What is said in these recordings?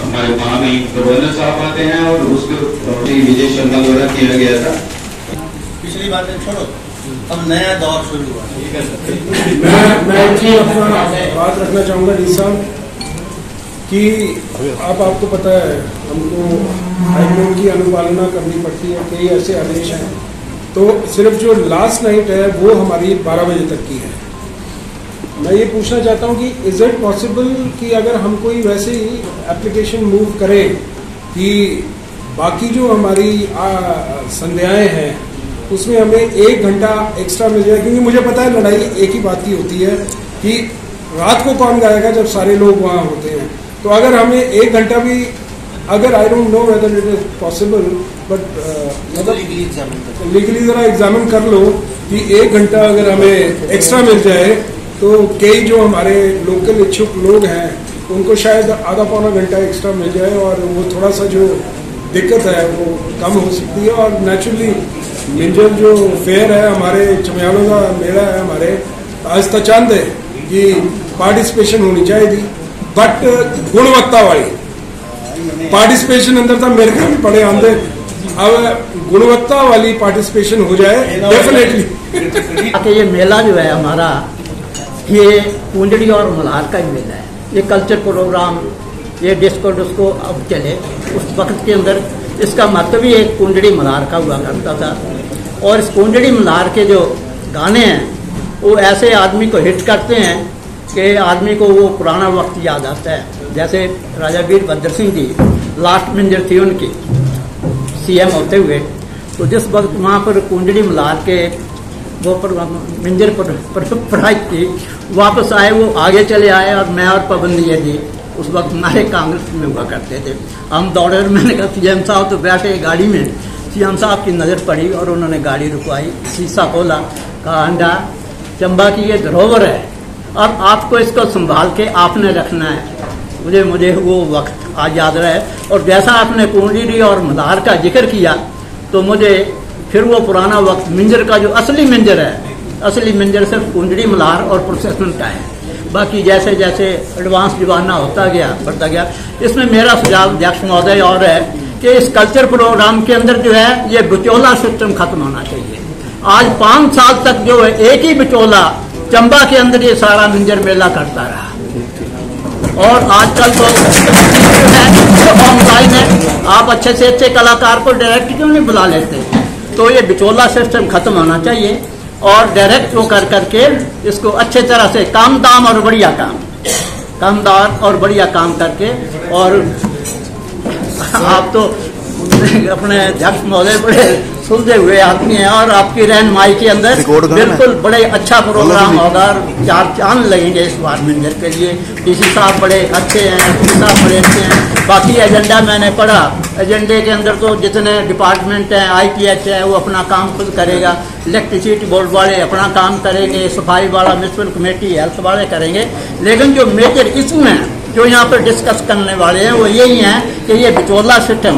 हमारे वहाँ में गवर्नर साहब आते हैं और उसके विजय शर्मा द्वारा किया गया था। पिछली बातें छोड़ो, अब नया दौर शुरू हुआ। मैं अपना बात रखना चाहूँगा डी साहब कि आपको पता है हमको हाईकोर्ट की अनुपालना करनी पड़ती है, कई ऐसे आदेश हैं, तो सिर्फ जो लास्ट नाइट है वो हमारी 12 बजे तक की है। मैं ये पूछना चाहता हूँ कि इज इट पॉसिबल कि अगर हम कोई वैसे ही एप्लीकेशन मूव करें कि बाकी जो हमारी संध्याएं हैं उसमें हमें 1 घंटा एक्स्ट्रा मिल जाए, क्योंकि मुझे पता है लड़ाई एक ही बात की होती है कि रात को कौन गाएगा जब सारे लोग वहाँ होते हैं। तो अगर हमें 1 घंटा भी, अगर I don't know whether it is possible, but मतलब लीगली जरा एग्जामिन कर लो कि 1 घंटा अगर हमें एक्स्ट्रा मिल जाए तो कई जो हमारे लोकल इच्छुक लोग हैं उनको शायद आधा पौना घंटा एक्स्ट्रा मिल जाए और वो थोड़ा सा जो दिक्कत है वो कम हो सकती है। और नेचुरली मिंजर जो फेयर है हमारे चमयालों का मेला है, हमारे आज तक चांद है कि पार्टिसिपेशन होनी चाहिए, बट गुणवत्ता वाली पार्टिसिपेशन अंदर था मेरे घर में पड़े आंदे, अब गुणवत्ता वाली पार्टिसिपेशन हो जाए डेफिनेटली। ये मेला जो है हमारा, ये कुंडली और मल्हार का ही मेला है। ये कल्चर प्रोग्राम, ये डिस्को डिस्को अब चले, उस वक्त के अंदर इसका महत्व ही एक कुंडली मल्हार का हुआ करता था। और इस कुंडली मल्हार के जो गाने हैं वो ऐसे आदमी को हिट करते हैं कि आदमी को वो पुराना वक्त याद आता है। जैसे राजा वीरभद्र सिंह की लास्ट मिंजर थी उनकी CM होते हुए, तो जिस वक्त वहाँ पर कुंडली मल्हार के वो मिंजर पर पढ़ाई की, वापस आए, वो आगे चले आए और मैं और पाबंदी जी उस वक्त हमारे कांग्रेस में हुआ करते थे। हम दौड़े और मैंने कहा CM साहब तो बैठे गाड़ी में, CM साहब की नज़र पड़ी और उन्होंने गाड़ी रुकवाई, शीशा खोला, कहा अंडा चंबा की ये धरोहर है और आपको इसको संभाल के आपने रखना है। मुझे वो वक्त आज याद रहा है। और जैसा आपने कुंडली और मल्हार का जिक्र किया तो मुझे फिर वो पुराना वक्त मिंजर का जो असली मिंजर है, असली मिंजर सिर्फ कुंडली मल्हार और प्रोसेसन का है, बाकी जैसे जैसे एडवांस जमाना होता गया बढ़ता गया। इसमें मेरा सुझाव अध्यक्ष महोदय और है कि इस कल्चर प्रोग्राम के अंदर जो है ये बिचौला सिस्टम खत्म होना चाहिए। आज 5 साल तक जो है एक ही बिचौला चंबा के अंदर ये सारा मिंजर मेला करता रहा, और आजकल तो ऑनलाइन है, आप अच्छे से अच्छे कलाकार को डायरेक्ट क्यों नहीं बुला लेते। तो ये बिचौला सिस्टम खत्म होना चाहिए और डायरेक्ट वो कर करके इसको अच्छे तरह से कम दाम और बढ़िया काम करके। और आप तो अपने अध्यक्ष महोदय बड़े सुलझे हुए आदमी हैं और आपकी रहनुमाई के अंदर बिल्कुल बड़े अच्छा प्रोग्राम होगा और 4 चांद लगेंगे इस बार मिंजर के लिए। DC साहब बड़े अच्छे हैं, DC साहब बड़े अच्छे हैं। बाकी एजेंडा मैंने पढ़ा, एजेंडे के अंदर तो जितने डिपार्टमेंट हैं, IPH है वो अपना काम खुद करेगा, इलेक्ट्रिसिटी बोर्ड वाले अपना काम करेंगे, सफाई वाला म्यूनसिपल कमेटी, हेल्थ वाले करेंगे। लेकिन जो मेजर इशू हैं जो यहाँ पर डिस्कस करने वाले हैं वो यही हैं कि ये बिचौला सिस्टम।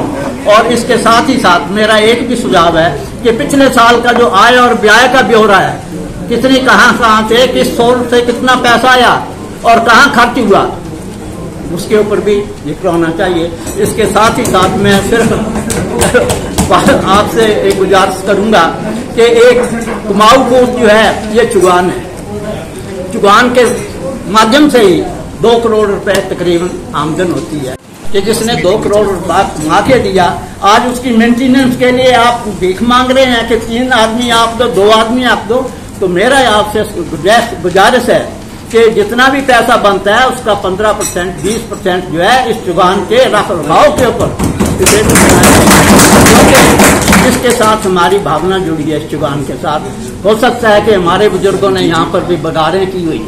और इसके साथ ही साथ मेरा एक भी सुझाव है कि पिछले साल का जो आय और व्यय का ब्यौरा है, कितनी कहाँ से किस सोर्स से कितना पैसा आया और कहाँ खर्च हुआ, उसके ऊपर भी जिक्र होना चाहिए। इसके साथ ही साथ मैं सिर्फ आपसे एक गुजारिश करूंगा कि एक कुमाऊं पोस्ट जो है ये चुगान है, चुगान के माध्यम से ही 2 करोड़ रुपए तकरीबन आमदन होती है कि जिसने 2 करोड़ रुपया कमा के दिया, आज उसकी मेंटेनेंस के लिए आप भीख मांग रहे हैं कि 3 आदमी आप दो, 2 आदमी आप दो। तो मेरा आपसे गुजारिश है कि जितना भी पैसा बनता है उसका 15% 20% जो है इस चुगान के रख रखाव के ऊपर, जिसके साथ हमारी भावना जुड़ी है इस चुगान के साथ। हो सकता है कि हमारे बुजुर्गों ने यहाँ पर भी बगारें की हुई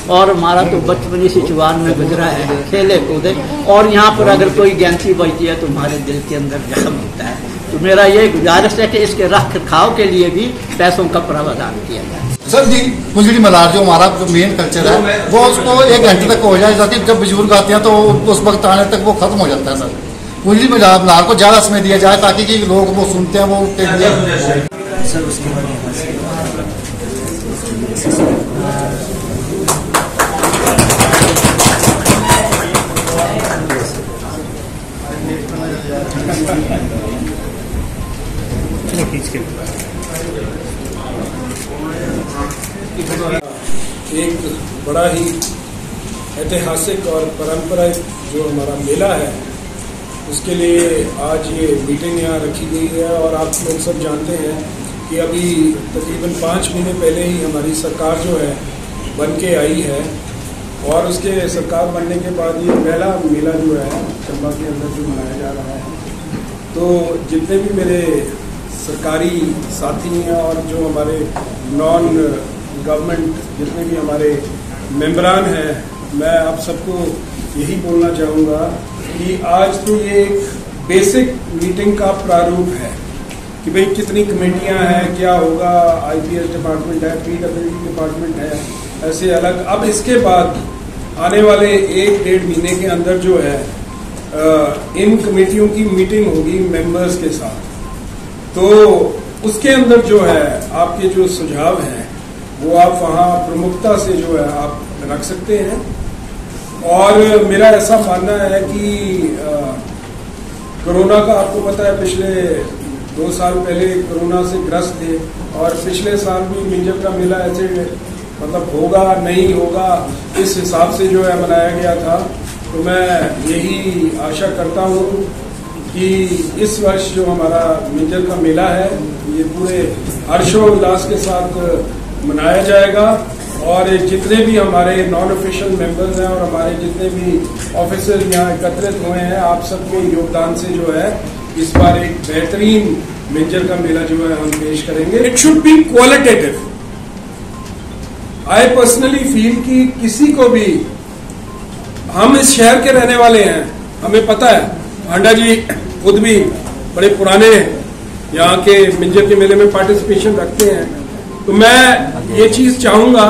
और हमारा तो बचपन इसी चुगान में गुजरा है, खेले कूदे, और यहाँ पर अगर कोई गैंती बजती है तो हमारे दिल के अंदर जख्म होता है। तो मेरा ये गुजारिश है कि इसके रख रखाव के लिए भी पैसों का प्रावधान किया जाए। सर जी कुंजड़ी मल्हार जो हमारा जो मेन कल्चर है वो उसको 1 घंटे तक हो जाए, ताकि जब बुजुर्ग आते हैं तो उस वक्त आने तक वो खत्म हो जाता है। सर कुंजड़ी मल्हार को ज़्यादा समय दिया जाए ताकि कि लोग वो सुनते हैं वो सर उसके बाद यहाँ से एक बड़ा ही ऐतिहासिक और पारंपरिक जो हमारा मेला है उसके लिए आज ये मीटिंग यहाँ रखी गई है। और आप लोग सब जानते हैं कि अभी तकरीबन 5 महीने पहले ही हमारी सरकार जो है बन के आई है, और उसके सरकार बनने के बाद ये पहला मेला जो है चंबा के अंदर जो मनाया जा रहा है। तो जितने भी मेरे सरकारी साथी हैं और जो हमारे नॉन गवर्नमेंट जितने भी हमारे मेंबरान हैं, मैं आप सबको यही बोलना चाहूँगा कि आज तो ये एक बेसिक मीटिंग का प्रारूप है कि भाई कितनी कमेटियां हैं, क्या होगा, आईपीएस डिपार्टमेंट है, पीडब्ल्यूडी डिपार्टमेंट है, ऐसे अलग। अब इसके बाद आने वाले 1-1.5 महीने के अंदर जो है इन कमेटियों की मीटिंग होगी मेंबर्स के साथ। तो उसके अंदर जो है आपके जो सुझाव हैं वो आप वहाँ प्रमुखता से जो है आप रख सकते हैं। और मेरा ऐसा मानना है कि कोरोना का आपको पता है पिछले 2 साल पहले कोरोना से ग्रस्त थे, और पिछले साल भी मिंजर का मेला ऐसे मतलब होगा नहीं होगा इस हिसाब से जो है मनाया गया था। तो मैं यही आशा करता हूँ कि इस वर्ष जो हमारा मिंजर का मेला है ये पूरे हर्षोल्लास के साथ मनाया जाएगा, और जितने भी हमारे नॉन ऑफिशियल मेंबर्स हैं और हमारे जितने भी ऑफिसर यहाँ एकत्रित हुए हैं, आप सबके योगदान से जो है इस बार एक बेहतरीन मिंजर का मेला जो है हम पेश करेंगे। It should be qualitative. I personally feel कि किसी को भी, हम इस शहर के रहने वाले हैं, हमें पता है, हांडा जी खुद भी बड़े पुराने यहाँ के मिंजर के मेले में पार्टिसिपेशन रखते हैं। तो मैं ये चीज चाहूंगा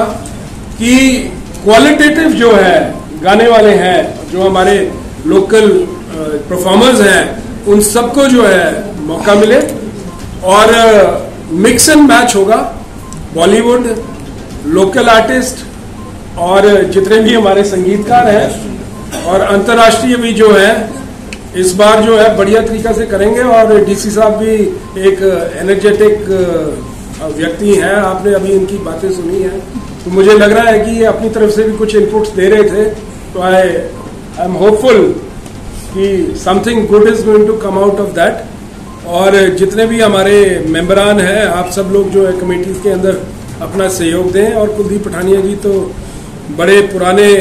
कि क्वालिटेटिव जो है गाने वाले हैं, जो हमारे लोकल परफॉर्मर्स हैं, उन सबको जो है मौका मिले, और मिक्स एंड मैच होगा। बॉलीवुड, लोकल आर्टिस्ट और जितने भी हमारे संगीतकार हैं, और अंतर्राष्ट्रीय भी जो है इस बार जो है बढ़िया तरीका से करेंगे। और डीसी साहब भी एक एनर्जेटिक व्यक्ति हैं, आपने अभी इनकी बातें सुनी हैं, तो मुझे लग रहा है कि ये अपनी तरफ से भी कुछ इनपुट्स दे रहे थे। तो आई एम होपफुल कि something good is going to come out of that. और जितने भी हमारे मेंबरान हैं, आप सब लोग जो है कमेटीज के अंदर अपना सहयोग दें। और कुलदीप पठानिया जी तो बड़े पुराने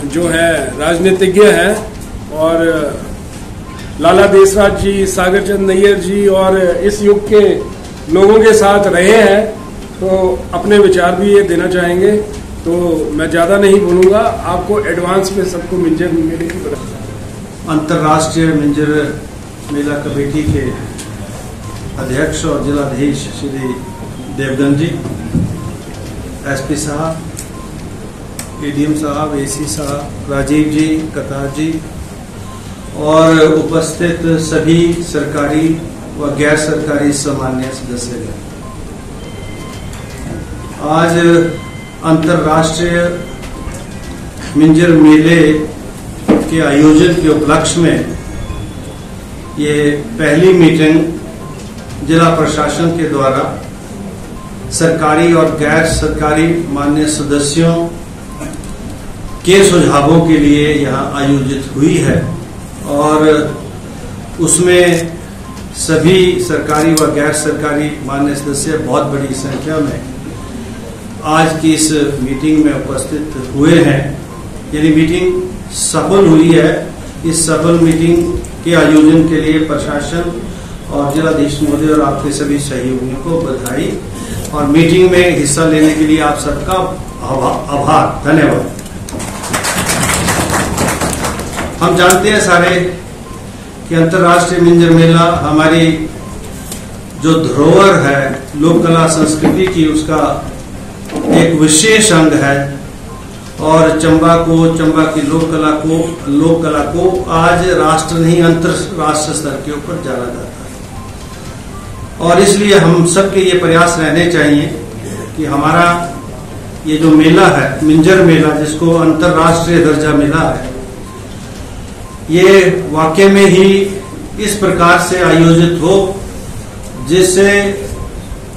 जो है राजनीतिज्ञ हैं, और लाला देसराज जी, सागर चंद नैयर जी और इस युग के लोगों के साथ रहे हैं, तो अपने विचार भी ये देना चाहेंगे। तो मैं ज़्यादा नहीं बोलूँगा, आपको एडवांस में सबको मिंजर मेले की बता। अंतर्राष्ट्रीय मिंजर मेला कमेटी के अध्यक्ष और जिलाधीश श्री देवगन जी, एसपी साहब, एडीएम साहब, एसी साहब, राजीव जी, कतार जी, और उपस्थित सभी सरकारी व गैर सरकारी सामान्य सदस्य। आज अंतर्राष्ट्रीय मिंजर मेले के आयोजन के उपलक्ष्य में ये पहली मीटिंग जिला प्रशासन के द्वारा सरकारी और गैर सरकारी मान्य सदस्यों के सुझावों के लिए यहाँ आयोजित हुई है। और उसमें सभी सरकारी व गैर सरकारी मान्य सदस्य बहुत बड़ी संख्या में आज की इस मीटिंग में उपस्थित हुए हैं, यानी मीटिंग सफल हुई है। इस सफल मीटिंग के आयोजन के लिए प्रशासन और जिलाधीश महोदय और आपके सभी सहयोगियों को बधाई, और मीटिंग में हिस्सा लेने के लिए आप सबका आभार, धन्यवाद। हम जानते हैं सारे कि अंतर्राष्ट्रीय मिंजर मेला हमारी जो धरोहर है लोक कला संस्कृति की, उसका एक विशेष अंग है और चंबा की लोक कला को आज राष्ट्र नहीं अंतरराष्ट्रीय स्तर के ऊपर जाना जाता है। और इसलिए हम सबके ये प्रयास रहने चाहिए कि हमारा ये जो मेला है, मिंजर मेला, जिसको अंतरराष्ट्रीय दर्जा मिला है, ये वाकई में ही इस प्रकार से आयोजित हो जिससे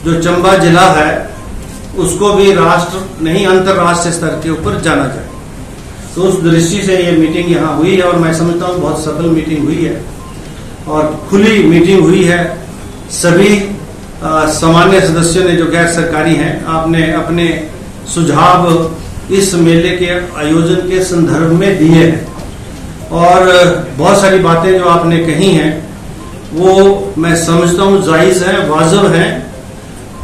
जो चंबा जिला है उसको भी राष्ट्र नहीं अंतरराष्ट्रीय स्तर के ऊपर जाना जाए। तो उस दृष्टि से ये मीटिंग यहाँ हुई है और मैं समझता हूँ बहुत सफल मीटिंग हुई है और खुली मीटिंग हुई है। सभी सामान्य सदस्यों ने जो गैर सरकारी हैं, आपने अपने सुझाव इस मेले के आयोजन के संदर्भ में दिए हैं और बहुत सारी बातें जो आपने कही हैं वो मैं समझता हूँ जायज हैं, वाजिब हैं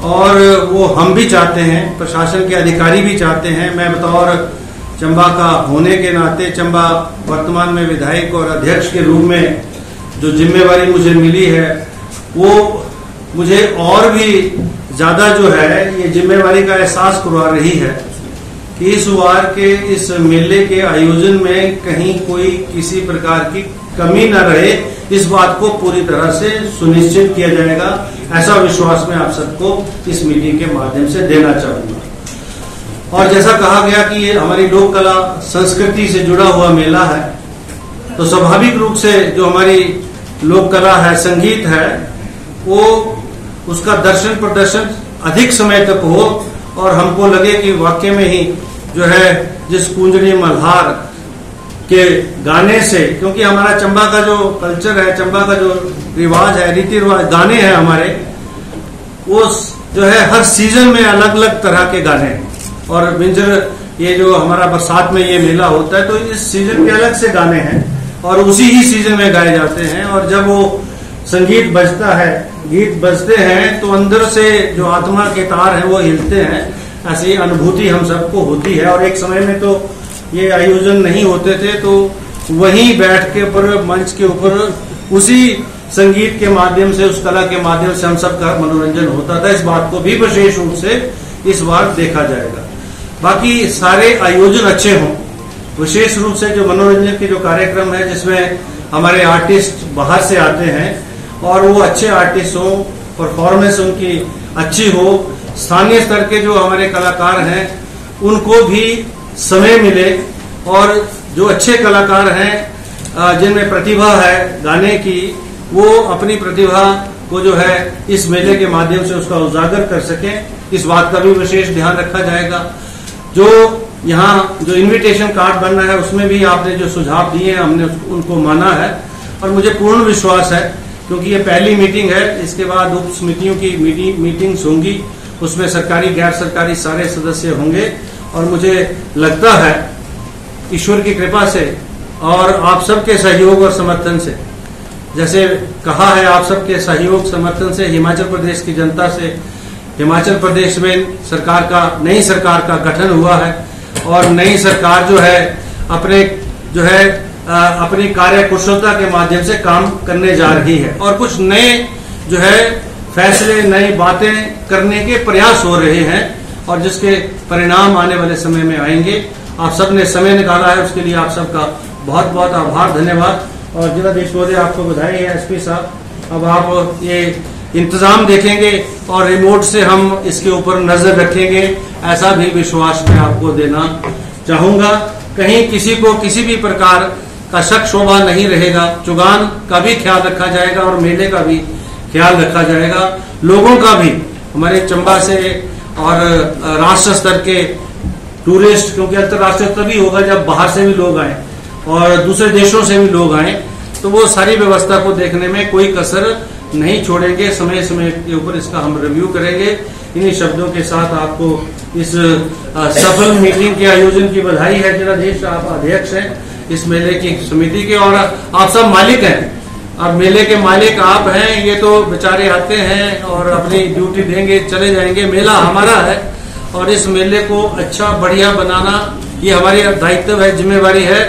और वो हम भी चाहते हैं, प्रशासन के अधिकारी भी चाहते हैं। मैं बतौर चंबा का होने के नाते, चंबा वर्तमान में विधायक और अध्यक्ष के रूप में जो जिम्मेवारी मुझे मिली है वो मुझे और भी ज्यादा जो है ये जिम्मेवारी का एहसास करवा रही है कि इस बार के इस मेले के आयोजन में कहीं कोई किसी प्रकार की कमी न रहे, इस बात को पूरी तरह से सुनिश्चित किया जाएगा। ऐसा विश्वास मैं आप सबको इस मीटिंग के माध्यम से देना चाहूंगा। और जैसा कहा गया कि ये हमारी लोक कला संस्कृति से जुड़ा हुआ मेला है, तो स्वाभाविक रूप से जो हमारी लोक कला है, संगीत है, वो उसका दर्शन प्रदर्शन अधिक समय तक हो और हमको लगे कि वाकई में ही जो है जिस कुंजड़ी मल्हार के गाने से, क्योंकि हमारा चंबा का जो कल्चर है, चंबा का जो रिवाज है, रीति रिवाज, गाने हैं हमारे, वो जो है हर सीजन में अलग अलग तरह के गाने हैं। और मिंजर ये जो हमारा बरसात में ये मेला होता है तो इस सीजन के अलग से गाने हैं और उसी ही सीजन में गाए जाते हैं। और जब वो संगीत बजता है, गीत बजते हैं तो अंदर से जो आत्मा के तार हैं वो हिलते हैं। ऐसी अनुभूति हम सबको होती है। और एक समय में तो ये आयोजन नहीं होते थे तो वहीं बैठ के ऊपर मंच के ऊपर उसी संगीत के माध्यम से, उस कला के माध्यम से हम सबका मनोरंजन होता था। इस बात को भी विशेष रूप से इस बार देखा जाएगा। बाकी सारे आयोजन अच्छे हों, विशेष रूप से जो मनोरंजन के जो कार्यक्रम है जिसमें हमारे आर्टिस्ट बाहर से आते हैं और वो अच्छे आर्टिस्ट हो, परफॉर्मेंस उनकी अच्छी हो, स्थानीय स्तर के जो हमारे कलाकार हैं उनको भी समय मिले और जो अच्छे कलाकार हैं जिनमें प्रतिभा है गाने की, वो अपनी प्रतिभा को जो है इस मेले के माध्यम से उसका उजागर कर सकें। इस बात का भी विशेष ध्यान रखा जाएगा। जो यहाँ जो इनविटेशन कार्ड बनना है उसमें भी आपने जो सुझाव दिए हैं हमने उनको माना है और मुझे पूर्ण विश्वास है, क्योंकि ये पहली मीटिंग है। इसके बाद उप समितियों की मीटिंग्स होंगी, उसमें सरकारी गैर सरकारी सारे सदस्य होंगे और मुझे लगता है ईश्वर की कृपा से और आप सबके सहयोग और समर्थन से, जैसे कहा है, आप सबके सहयोग समर्थन से हिमाचल प्रदेश की जनता से, हिमाचल प्रदेश में नई सरकार का गठन हुआ है और नई सरकार जो है अपनी कार्य कुशलता के माध्यम से काम करने जा रही है और कुछ नए जो है फैसले, नई बातें करने के प्रयास हो रहे हैं और जिसके परिणाम आने वाले समय में आएंगे। आप सबने समय निकाला है, उसके लिए आप सबका बहुत बहुत आभार, धन्यवाद। और जिलाधीश महोदय आपको बधाई है, एसपी साहब। अब आप ये इंतजाम देखेंगे और रिमोट से हम इसके ऊपर नजर रखेंगे, ऐसा भी विश्वास मैं आपको देना चाहूंगा। कहीं किसी को किसी भी प्रकार का शक शोभा नहीं रहेगा। चुगान का भी ख्याल रखा जाएगा और मेले का भी ख्याल रखा जाएगा। लोगों का भी, हमारे चंबा से और राष्ट्र स्तर के टूरिस्ट, क्योंकि अंतर्राष्ट्रीय तभी होगा जब बाहर से भी लोग आए और दूसरे देशों से भी लोग आए, तो वो सारी व्यवस्था को देखने में कोई कसर नहीं छोड़ेंगे। समय समय के ऊपर इसका हम रिव्यू करेंगे। इन्हीं शब्दों के साथ आपको इस सफल मीटिंग के आयोजन की बधाई है। जिलाधीश, आप अध्यक्ष हैं इस मेले की समिति के और आप सब मालिक हैं। अब मेले के मालिक आप हैं, ये तो बेचारे आते हैं और अपनी ड्यूटी देंगे, चले जाएंगे। मेला हमारा है और इस मेले को अच्छा बढ़िया बनाना ये हमारी दायित्व है, जिम्मेवारी है।